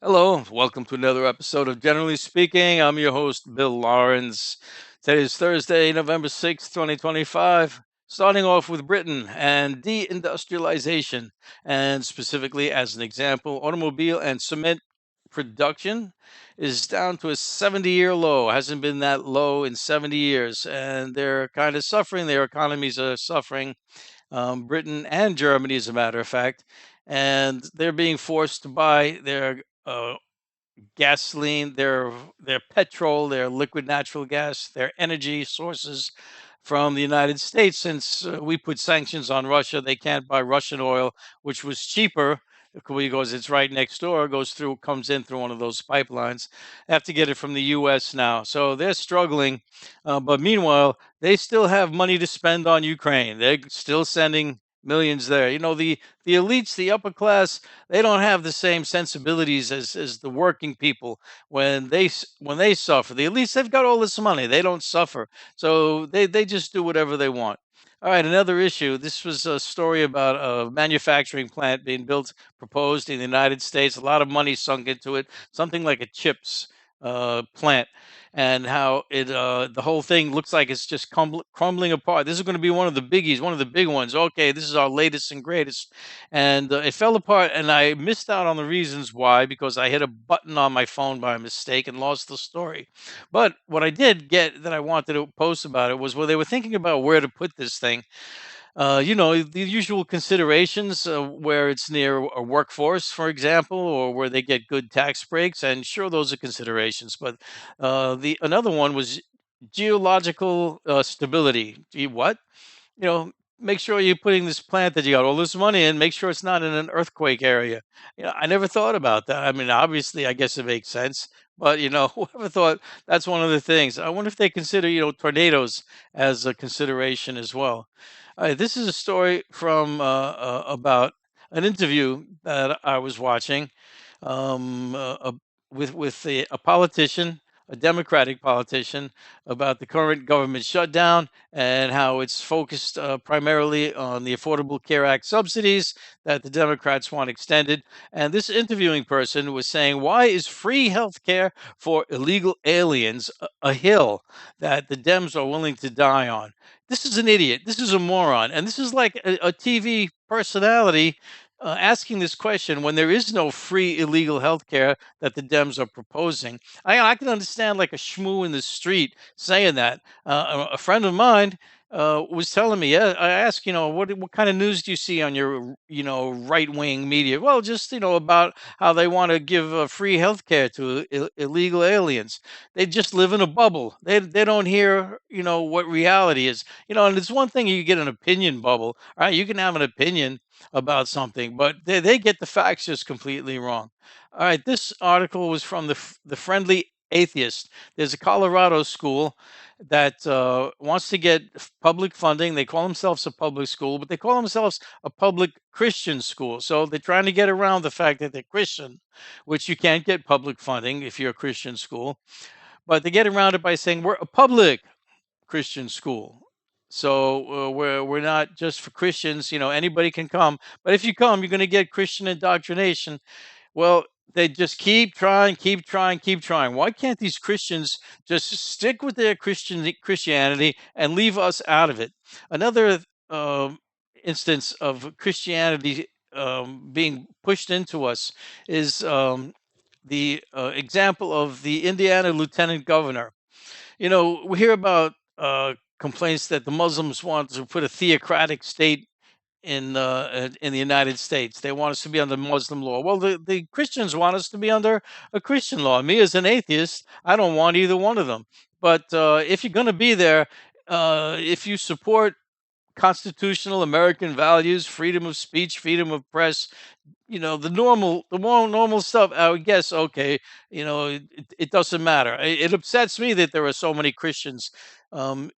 Hello, welcome to another episode of Generally Speaking. I'm your host, Bill Lawrence. Today is Thursday, November 6th, 2025. Starting off with Britain and deindustrialization, and specifically, as an example, automobile and cement production is down to a 70-year low. Hasn't been that low in 70 years, and they're kind of suffering. Their economies are suffering. Britain and Germany, as a matter of fact, and they're being forced to buy their gasoline, their petrol, their liquid natural gas, their energy sources from the United States. Since we put sanctions on Russia, they can't buy Russian oil, which was cheaper because it's right next door, comes in through one of those pipelines. They have to get it from the U.S. now, so they're struggling. But meanwhile, they still have money to spend on Ukraine. They're still sending millions there. The elites, the upper class, they don't have the same sensibilities as the working people when they suffer. The elites, they've got all this money, they don't suffer, so they just do whatever they want. All right, another issue. This was a story about a manufacturing plant being built, proposed in the United States. A lot of money sunk into it, something like a chips plant, and how the whole thing looks like it's just crumbling apart. This is going to be one of the biggies, one of the big ones. Okay, this is our latest and greatest, and it fell apart. And I missed out on the reasons why because I hit a button on my phone by mistake and lost the story. But what I did get that I wanted to post about it was where they were thinking about where to put this thing. The usual considerations, where it's near a workforce, for example, or where they get good tax breaks, and sure, those are considerations. But the another one was geological stability. What? you know, Make sure you're putting this plant that you got all this money in, make sure it's not in an earthquake area. I never thought about that. I mean, obviously, I guess it makes sense, but whoever thought that's one of the things. I wonder if they consider, tornadoes as a consideration as well. All right, this is a story from about an interview that I was watching with a politician, a Democratic politician, about the current government shutdown and how it's focused primarily on the Affordable Care Act subsidies that the Democrats want extended. And this interviewing person was saying, why is free health care for illegal aliens a hill that the Dems are willing to die on? This is an idiot. This is a moron. And this is like a TV personality asking this question when there is no free illegal health care that the Dems are proposing. I can understand like a schmoo in the street saying that. A friend of mine was telling me, yeah, I asked, what kind of news do you see on your, right wing media? Well, just, about how they want to give free health care to illegal aliens. They just live in a bubble. They don't hear, what reality is. And it's one thing you get an opinion bubble, right? You can have an opinion about something, but they get the facts just completely wrong. All right, this article was from the Friendly Atheist. There's a Colorado school that wants to get public funding. They call themselves a public school, but they call themselves a public Christian school. So they're trying to get around the fact that they're Christian, which you can't get public funding if you're a Christian school. But they get around it by saying we're a public Christian school. So we're not just for Christians. Anybody can come, but if you come, you're going to get Christian indoctrination. Well, they just keep trying, keep trying, keep trying. Why can't these Christians just stick with their Christianity and leave us out of it? Another um, instance of Christianity being pushed into us is the example of the Indiana lieutenant governor. We hear about complaints that the Muslims want to put a theocratic state in the United States. They want us to be under Muslim law. Well, the Christians want us to be under a Christian law. Me as an atheist, I don't want either one of them. But if you're going to be there, if you support constitutional American values, freedom of speech, freedom of press, the more normal stuff, I would guess, okay, it doesn't matter. It upsets me that there are so many Christians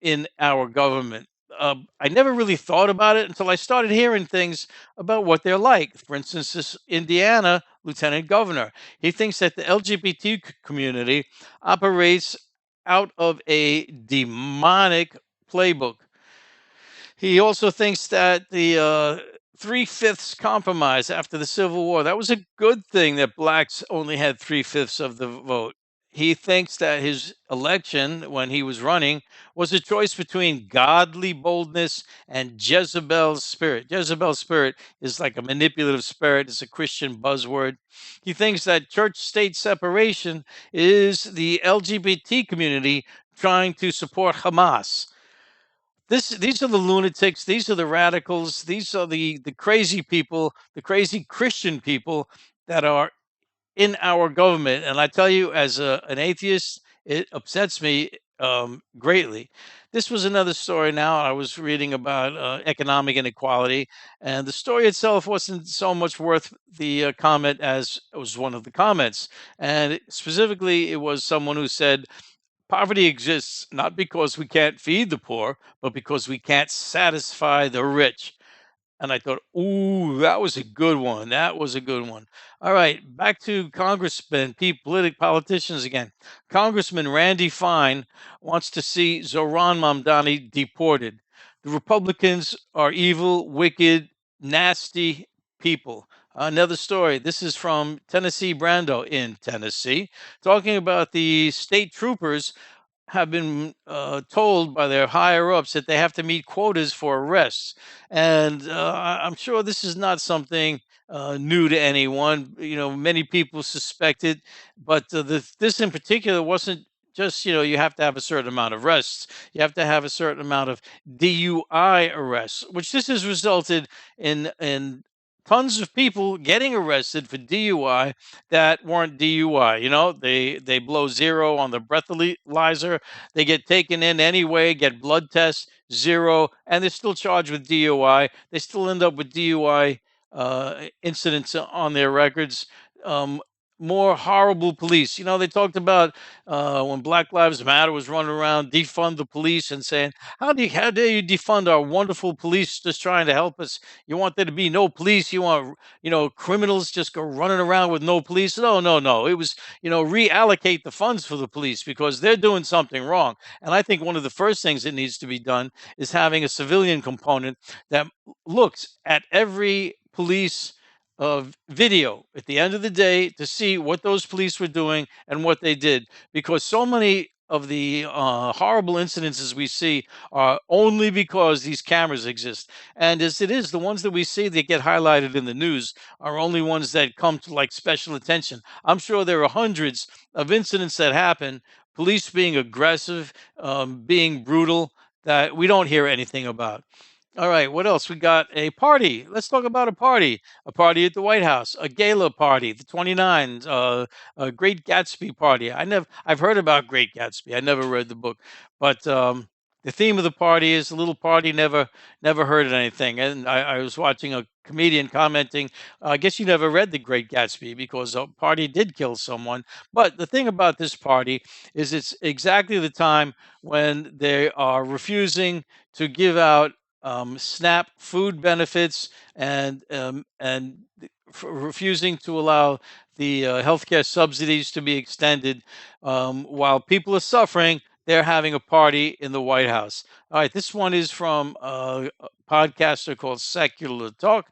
in our government. I never really thought about it until I started hearing things about what they're like. For instance, this Indiana lieutenant governor, he thinks that the LGBT community operates out of a demonic playbook. He also thinks that the three-fifths compromise after the Civil War. That was a good thing that blacks only had three-fifths of the vote. He thinks that his election, when he was running, was a choice between godly boldness and Jezebel's spirit. Jezebel's spirit is like a manipulative spirit, it's a Christian buzzword. He thinks that church state separation is the LGBT community trying to support Hamas. These are the lunatics, these are the radicals, these are the crazy people, the crazy Christian people that are in our government. And I tell you, as an atheist, it upsets me greatly. This was another story. Now I was reading about economic inequality, and the story itself wasn't so much worth the comment as it was one of the comments. And specifically, it was someone who said, poverty exists not because we can't feed the poor, but because we can't satisfy the rich. And I thought, ooh, that was a good one. That was a good one. All right, back to congressmen, politicians again. Congressman Randy Fine wants to see Zoran Mamdani deported. The Republicans are evil, wicked, nasty people. Another story. This is from Tennessee Brando in Tennessee, talking about the state troopers have been told by their higher ups that they have to meet quotas for arrests. And I'm sure this is not something new to anyone. You know, many people suspect it, but this in particular wasn't just, you have to have a certain amount of arrests. You have to have a certain amount of DUI arrests, which this has resulted in tons of people getting arrested for DUI that weren't DUI. They blow zero on the breathalyzer. They get taken in anyway, get blood tests, zero, and they're still charged with DUI. They still end up with DUI incidents on their records. Um, More horrible police. They talked about when Black Lives Matter was running around, defund the police, and saying, how dare you defund our wonderful police just trying to help us? You want there to be no police? You want criminals just go running around with no police? No, no, no. It was, reallocate the funds for the police because they're doing something wrong. And I think one of the first things that needs to be done is having a civilian component that looks at every police video at the end of the day to see what those police were doing and what they did, because so many of the horrible incidences we see are only because these cameras exist. And as it is, the ones that we see that get highlighted in the news are only ones that come to like special attention. I'm sure there are hundreds of incidents that happen, police being aggressive, being brutal, that we don't hear anything about. All right, what else? We got a party. Let's talk about a party at the White House, a gala party, the 29s, a Great Gatsby party. I've heard about Great Gatsby. I never read the book, but the theme of the party is a little party, never heard of anything. And I was watching a comedian commenting, I guess you never read The Great Gatsby because a party did kill someone. But the thing about this party is it's exactly the time when they are refusing to give out SNAP food benefits and refusing to allow the healthcare subsidies to be extended while people are suffering. They're having a party in the White House. All right, this one is from a podcaster called Secular Talk.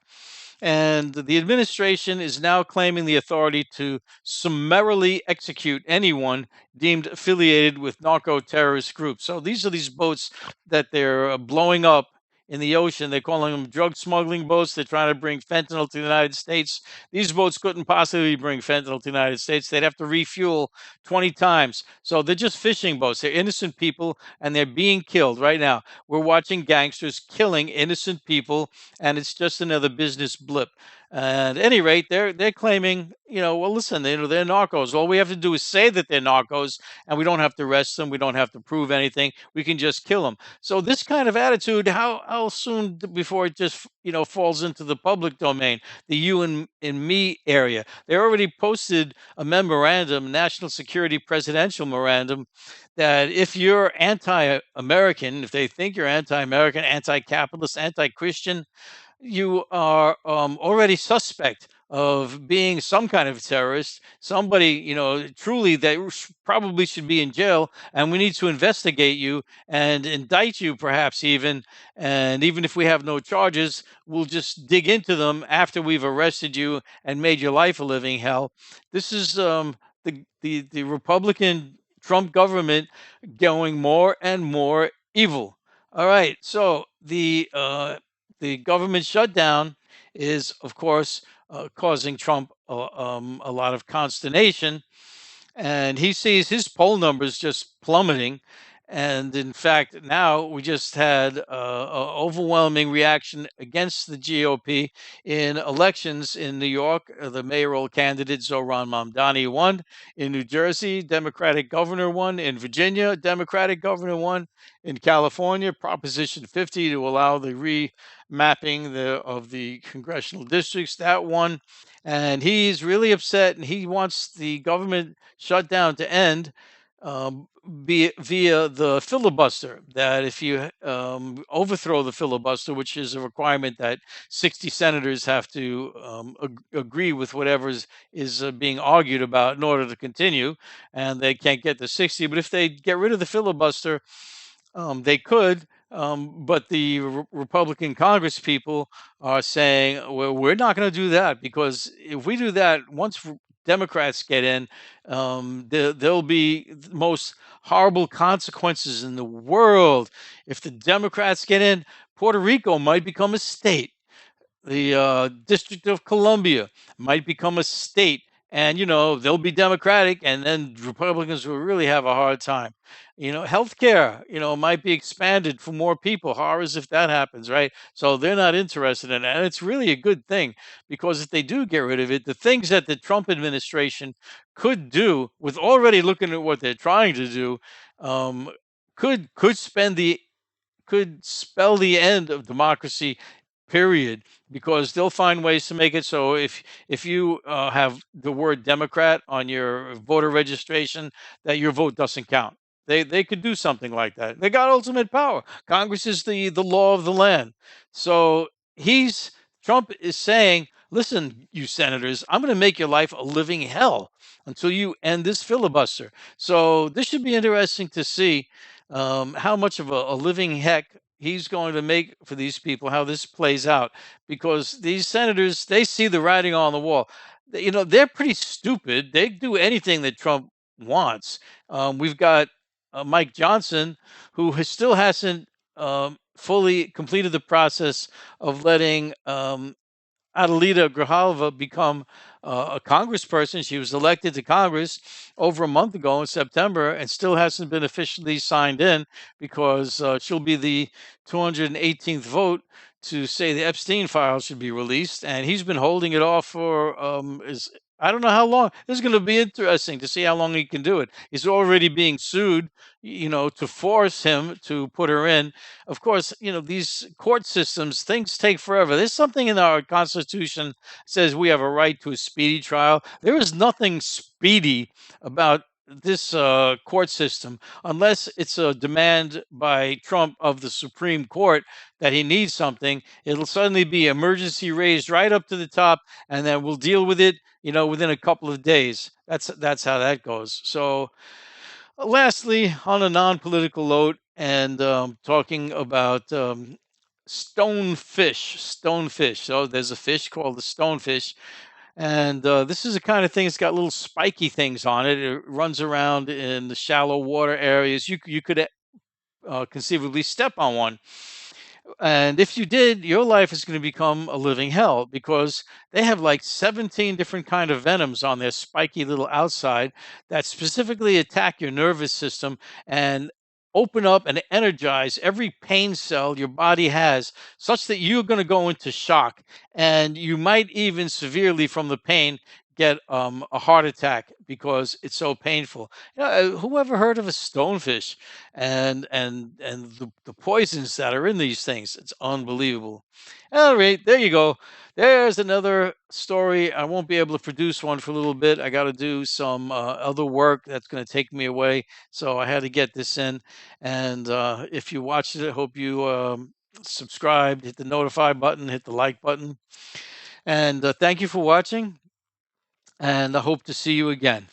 And the administration is now claiming the authority to summarily execute anyone deemed affiliated with narco terrorist groups. So these are these boats that they're blowing up in the ocean. They're calling them drug smuggling boats. They're trying to bring fentanyl to the United States. These boats couldn't possibly bring fentanyl to the United States. They'd have to refuel 20 times. So they're just fishing boats. They're innocent people and they're being killed right now. We're watching gangsters killing innocent people, and it's just another business blip. At any rate, they're claiming, well, listen, they're narcos. All we have to do is say that they're narcos, and we don't have to arrest them. We don't have to prove anything. We can just kill them. So this kind of attitude, how soon before it just falls into the public domain, the you and me area? They already posted a memorandum, national security presidential memorandum, that if you're anti-American, if they think you're anti-American, anti-capitalist, anti-Christian, you are already suspect of being some kind of terrorist, somebody, truly that probably should be in jail, and we need to investigate you and indict you, perhaps even. And even if we have no charges, we'll just dig into them after we've arrested you and made your life a living hell. This is the Republican Trump government going more and more evil. All right, so the government shutdown is, of course, causing Trump a lot of consternation, and he sees his poll numbers just plummeting. And in fact, now we just had an overwhelming reaction against the GOP in elections in New York. The mayoral candidate Zohran Mamdani won. In New Jersey, Democratic governor won. In Virginia, Democratic governor won. In California, Proposition 50 to allow the remapping of the congressional districts, that won. And he's really upset, and he wants the government shutdown to end, via the filibuster. That if you overthrow the filibuster, which is a requirement that 60 senators have to agree with whatever is being argued about in order to continue, and they can't get to 60. But if they get rid of the filibuster, they could, but the Republican Congress people are saying, well, we're not going to do that, because if we do that, once Democrats get in, there'll be the most horrible consequences in the world. If the Democrats get in, Puerto Rico might become a state. The District of Columbia might become a state, and they'll be Democratic, and then Republicans will really have a hard time. Healthcare, might be expanded for more people. Horrors if that happens, right? So they're not interested in it, and it's really a good thing, because if they do get rid of it, the things that the Trump administration could do, with already looking at what they're trying to do, um, could spell the end of democracy, period, because they'll find ways to make it so if you have the word Democrat on your voter registration, that your vote doesn't count. They could do something like that. They got ultimate power. Congress is the law of the land. So he's Trump is saying, listen, you senators, I'm going to make your life a living hell until you end this filibuster. So this should be interesting to see how much of a living heck he's going to make for these people, how this plays out, because these senators, they see the writing on the wall. They're pretty stupid. They do anything that Trump wants. We've got Mike Johnson, who still hasn't fully completed the process of letting Adelita Grijalva become a congressperson. She was elected to Congress over a month ago in September, and still hasn't been officially signed in, because she'll be the 218th vote to say the Epstein files should be released. And he's been holding it off for I don't know how long. This is going to be interesting to see how long he can do it. He's already being sued, to force him to put her in. Of course, these court systems, things take forever. There's something in our Constitution says we have a right to a speedy trial. There is nothing speedy about this court system, unless it's a demand by Trump of the Supreme Court that he needs something. It'll suddenly be emergency raised right up to the top, and then we'll deal with it, within a couple of days. That's how that goes. So lastly, on a non-political note, and talking about stonefish. So there's a fish called the stonefish, and this is the kind of thing. It's got little spiky things on it. It runs around in the shallow water areas. You could conceivably step on one. And if you did, your life is going to become a living hell, because they have like 17 different kind of venoms on their spiky little outside that specifically attack your nervous system and open up and energize every pain cell your body has, such that you're going to go into shock, and you might even severely from the pain get a heart attack, because it's so painful. Who ever heard of a stonefish? And the poisons that are in these things, it's unbelievable. All right, there you go. There's another story. I won't be able to produce one for a little bit. I got to do some other work that's going to take me away, so I had to get this in. And if you watched it, I hope you subscribed, hit the notify button, hit the like button. And thank you for watching. And I hope to see you again.